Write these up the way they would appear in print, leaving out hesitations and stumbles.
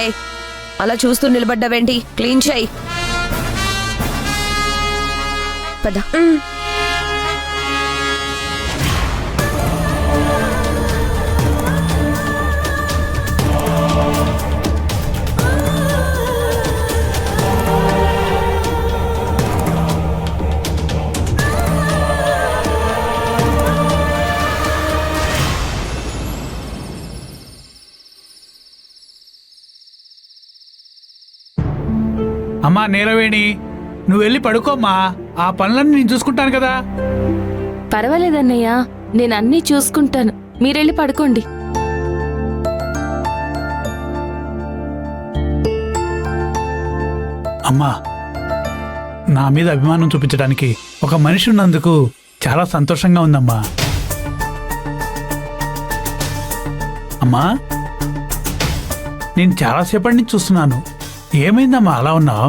ఏయ్, అలా చూస్తూ నిలబడ్డావేంటి? క్లీన్ చేయి. పద. అమ్మా నీలవేణి, నువ్వు వెళ్ళి పడుకోమ్మా. ఆ పనులన్నీ నేను చూసుకుంటాను కదా. పర్వాలేదన్నయ్య, నేను అన్నీ చూసుకుంటాను. మీరెళ్ళి పడుకోండి. అమ్మా, నా మీద అభిమానం చూపించడానికి ఒక మనిషి ఉన్నందుకు చాలా సంతోషంగా ఉందమ్మా. అమ్మా, నేను చాలాసేపటి నుంచి చూస్తున్నాను. ఏమైందమ్మా అలా ఉన్నావు?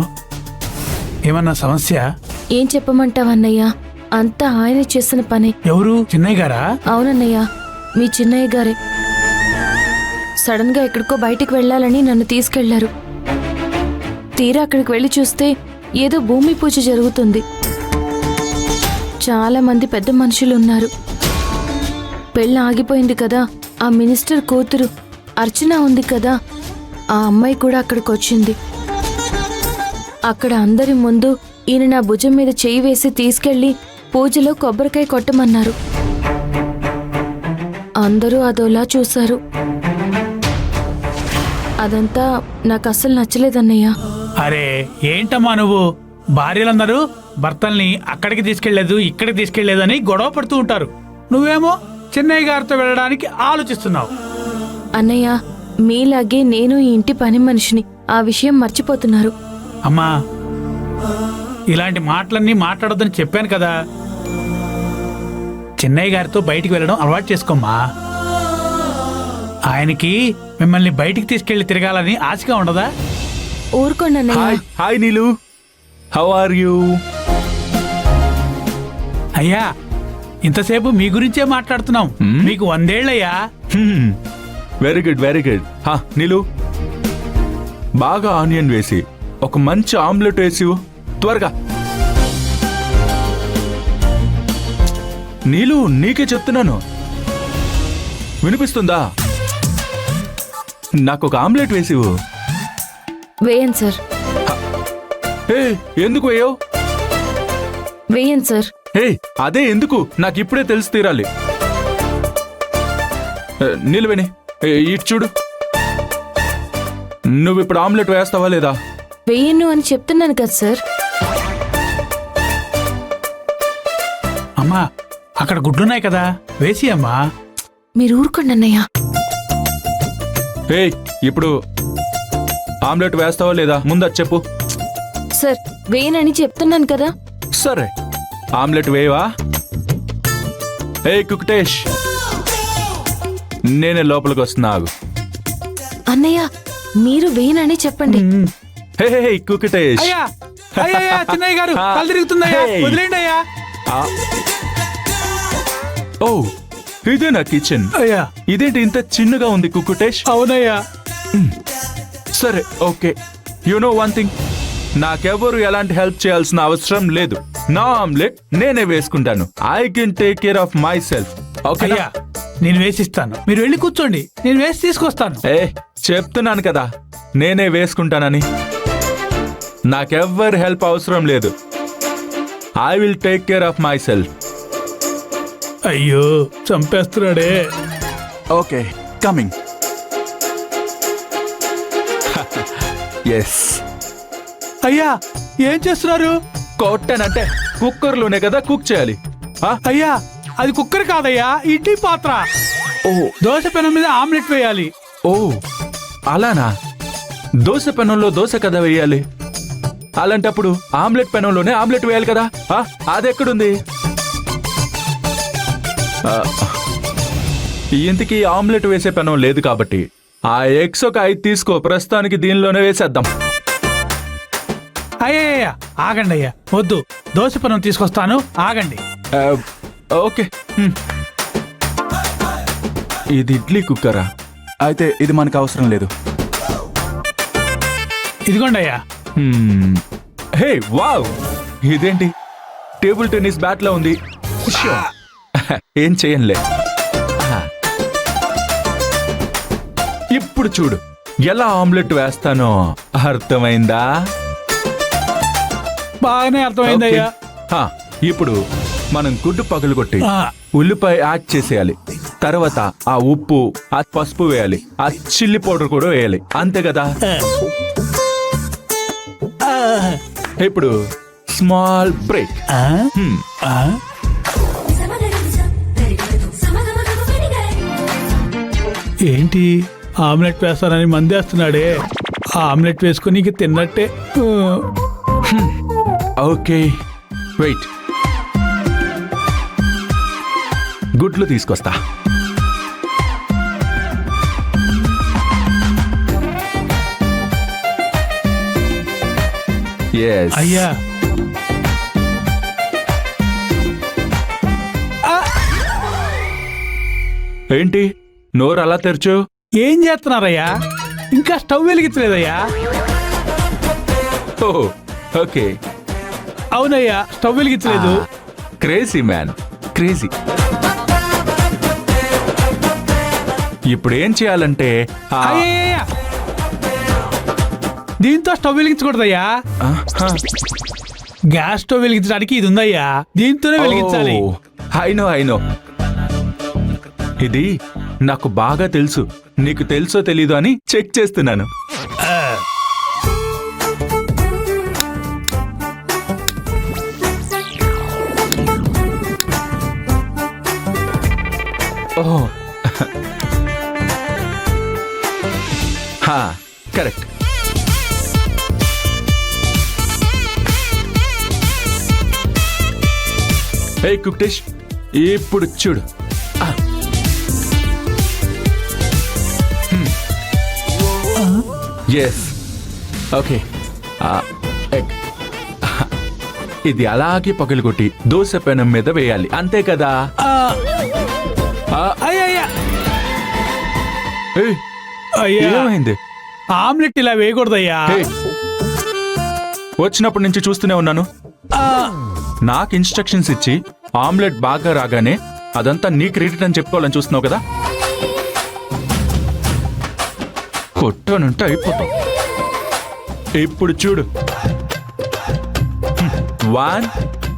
ఏమన్నా సమస్య? ఏం చెప్పమంటావన్నయ్య, అంతా ఆయన చేసిన పని. ఎవరు? చిన్నయ్య గారా? అవునన్నయ్య, మీ చిన్నయ్య గారే. సడన్ గా ఎక్కడికో బయటికి వెళ్ళాలని నన్ను తీసుకెళ్లారు. తీరా అక్కడికి వెళ్లి చూస్తే ఏదో భూమి పూజ జరుగుతుంది. చాలా మంది పెద్ద మనుషులు ఉన్నారు. పెళ్ళి ఆగిపోయింది కదా, ఆ మినిస్టర్ కూతురు అర్చన ఉంది కదా, ఆ అమ్మాయి కూడా అక్కడికి వచ్చింది. అక్కడ అందరి ముందు ఈయన నా భుజం మీద చేయి వేసి తీసుకెళ్లి పూజలో కొబ్బరికాయ కొట్టమన్నారు. అందరూ అదోలా చూశారు. అదంతా నాకు అస్సలు నచ్చలేదన్నయ్య. అరే ఏంటమ్మా నువ్వు? భార్యలందరూ భర్తల్ని అక్కడికి తీసుకెళ్లేదు, ఇక్కడికి తీసుకెళ్లేదు అని గొడవ పడుతూ ఉంటారు. నువ్వేమో చిన్నయ్య గారితో వెళ్ళడానికి ఆలోచిస్తున్నావు. అన్నయ్య, మీలాగే నేను ఈ ఇంటి పని మనిషిని. ఆ విషయం మర్చిపోతున్నారు. అమ్మా, ఇలాంటి మాటలన్నీ మాట్లాడొద్దని చెప్పాను కదా. చిన్నయ్య గారితో బయటికి వెళ్ళడం అలవాటు చేసుకోమ్మా. ఆయనకి మిమ్మల్ని బయటికి తీసుకెళ్లి తిరగాలని ఆశగా ఉండదా? ఊరుకోండి అన్నయ్య. Hi Neelu, how are you? అయ్యా, ఇంతసేపు మీ గురించే మాట్లాడుతున్నాం. మీకు 100 ఏళ్లయ్యా. Very good, very good. Neelu, బాగా ఆనియన్ వేసి ఒక మంచి ఆమ్లెట్ వేసి త్వరగా. నీలు, నీకే చెప్తున్నాను, వినిపిస్తుందా? నాకు ఒక ఆమ్లెట్ వేసివు. వేయండి సార్. ఎందుకు వేయవు? వేయండి సార్. అదే ఎందుకు, నాకు ఇప్పుడే తెలిసి తీరాలి. నిలువని ఇటు చూడు. నువ్వు ఇప్పుడు ఆమ్లెట్ వేస్తావా లేదా? వేయను అని చెప్తున్నాను కదా సార్. అమ్మా, అక్కడ గుడ్లున్నాయి కదా, వేసి అమ్మా. మీరు ఊరుకోండి అన్నయ్య. ఇప్పుడు ఆమ్లెట్ వేస్తావా లేదా ముందు అది చెప్పు. సార్, వేయనని చెప్తున్నాను కదా. సరే, ఆమ్లెట్ వేయవా? కుక్టేష్, నేనే లోపలికి వస్తున్నా, ఆగు. అన్నయ్య, మీరు వేయనని చెప్పండి. కుక్టేష్. అయ్యా, అయ్యా, చిన్నయ్య గారు కళ్ళు తిరుగుతుందయ్యా, వదిలేండి అయ్యా. ఓ, ఇదే నా కిచెన్. అయ్యా, ఇదేంటి ఇంత చిన్నగా ఉంది కుకుటేష్? అవునయ్యా. సరే, okay. You know one thing, నాకెవరు ఎలాంటి హెల్ప్ చేయాల్సిన అవసరం లేదు. నా ఆమ్లెట్ నేనే వేసుకుంటాను. I can take care of my self. Okay, నేను వేసిస్తాను, మీరు వెళ్ళి కూర్చోండి, నేను వేసి తీసుకొస్తాను. చెప్తున్నాను కదా, నేనే వేసుకుంటానని. నాకెవ్వరు హెల్ప్ అవసరం లేదు. I will take care of my self. అయ్యో, చంపేస్తున్నాడే. Okay, coming. ఎస్. అయ్యా, ఏం చేస్తున్నారు? కొట్టానంటే కుక్కర్లోనే కదా కుక్ చేయాలి. అయ్యా, అది కుక్కర్ కాదయ్యా, ఇడ్లీ పాత్ర. ఓ, దోశ పెనం మీద ఆమ్లెట్ వేయాలి. ఓ అలానా? దోశ పెనంలో దోశ కదా వేయాలి. అలాంటప్పుడు ఆమ్లెట్ పెనంలోనే ఆమ్లెట్ వేయాలి కదా. అది ఎక్కడుంది? ఇంతకీ ఆమ్లెట్ వేసే పెనం లేదు కాబట్టి ఆ ఎగ్స్ ఒక 5 తీసుకో. ప్రస్తుతానికి దీనిలోనే వేసేద్దాం. అయ్యా, ఆగండి అయ్యా, వద్దు, దోశ పెనం తీసుకొస్తాను, ఆగండి. ఓకే. ఇది ఇడ్లీ కుక్కరా? అయితే ఇది మనకు అవసరం లేదు. ఇదిగోండి అయ్యా. హే వావ్, ఇదేంటి టేబుల్ టెన్నిస్ బ్యాట్ లా ఉంది. షో. ఏం చెయ్యనులే. ఇప్పుడు చూడు ఎలా ఆమ్లెట్ వేస్తానో. అర్థమైందా? బాగానే అర్థమైందయ్యా. ఓకే. ఇప్పుడు మనం గుడ్డు పగలగొట్టి ఆ. ఉల్లిపాయ యాడ్ చేసేయాలి. తర్వాత ఆ ఉప్పు, ఆ పసుపు వేయాలి, ఆ చిల్లీ పౌడర్ కూడా వేయాలి. అంతే కదా? ఇప్పుడు స్మాల్ బ్రేక్. ఏంటి ఆమ్లెట్ వేస్తానని మందేస్తున్నాడే. ఆమ్లెట్ వేసుకుని నీకు తిన్నట్టే. ఓకే వెయిట్, గుడ్లు తీసుకొస్తా. Yes. అయ్యా ఏంటి నోరు అలా తెరచు? ఏం చేస్తున్నారయ్యా? ఇంకా స్టవ్ వెలిగించలేదయ్యా. ఓకే. అవునయ్యా, స్టవ్ వెలిగించలేదు. Crazy man, crazy. ఇప్పుడు ఏం చేయాలంటే అయ్యయ్యయ్యా, దీంతో స్టవ్ వెలిగించకూడదయ్యా. గ్యాస్ స్టవ్ వెలిగించడానికి ఇది ఉందయ్యా, దీంతోనే వెలిగించాలి. ఐనో ఇది నాకు బాగా తెలుసు. నీకు తెలుసో తెలీదు అని చెక్ చేస్తున్నాను. ఓహో, కరెక్ట్. హే కుక్టేష్, ఇప్పుడు చూడు. Yes, okay. ఇది అలాగే పగలగొట్టి దోశ పెనం మీద వేయాలి. అంతే కదా? అయ్యయ్యా, ఏయ్, అయ్యా, ఏమైంది? ఆమ్లెట్ ఇలా వేయకూడదయ్యా. హే, వచ్చినప్పటి నుంచి చూస్తూనే ఉన్నాను. నాకు ఇన్స్ట్రక్షన్స్ ఇచ్చి ఆమ్లెట్ బాగా రాగానే అదంతా నీ క్రెడిట్ అని చెప్పుకోవాలని చూస్తున్నావు కదా? కొట్టనంటే అయిపోతావు. ఇప్పుడు చూడు. 1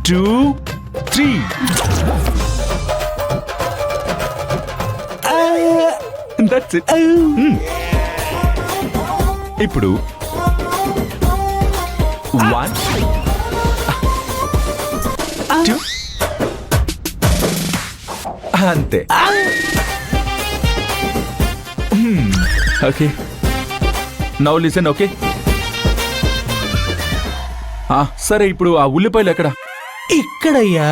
2 3. That's it. ఇప్పుడు 1 2. అంతే. Okay, now listen. ఓకే, సరే. ఇప్పుడు ఆ ఉల్లిపాయలు ఎక్కడ? ఇక్కడయ్యా.